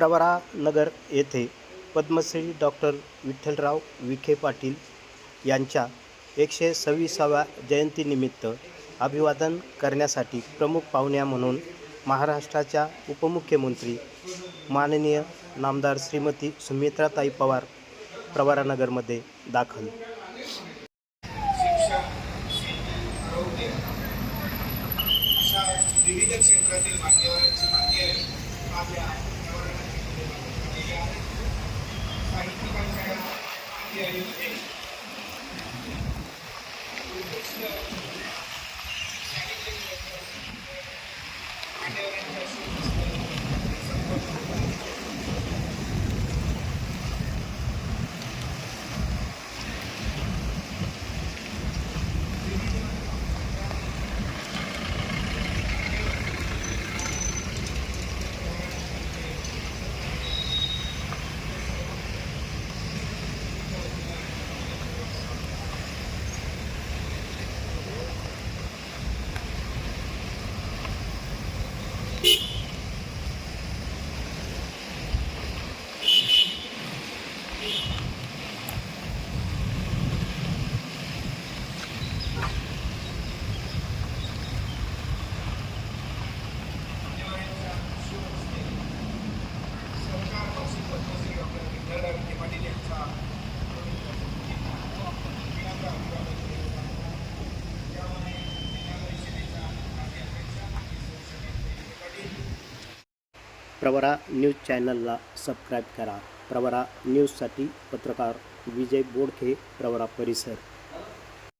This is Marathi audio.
प्रवरा नगर येथे पद्मश्री डॉक्टर विठ्ठलराव विखे पाटील यांच्या 126व्या जयंतीनिमित्त अभिवादन करण्यासाठी प्रमुख पाहुण्या म्हणून महाराष्ट्राच्या उपमुख्यमंत्री माननीय नामदार श्रीमती सुमित्राताई पवार प्रवरानगरमध्ये दाखल. शिक्षण, शेती, आरोग्य अशा विविध क्षेत्रातील मान्यवरांची मागणी आपल्या प्रवरानगरमध्ये आहे. साहित्यिकांच्या मागणीमध्ये उत्कृष्ट मान्यवरांच्या प्रवरा न्यूज चॅनलला सबस्क्राईब करा. प्रवरा न्यूजसाठी पत्रकार विजय बोडखे, प्रवरा परिसर.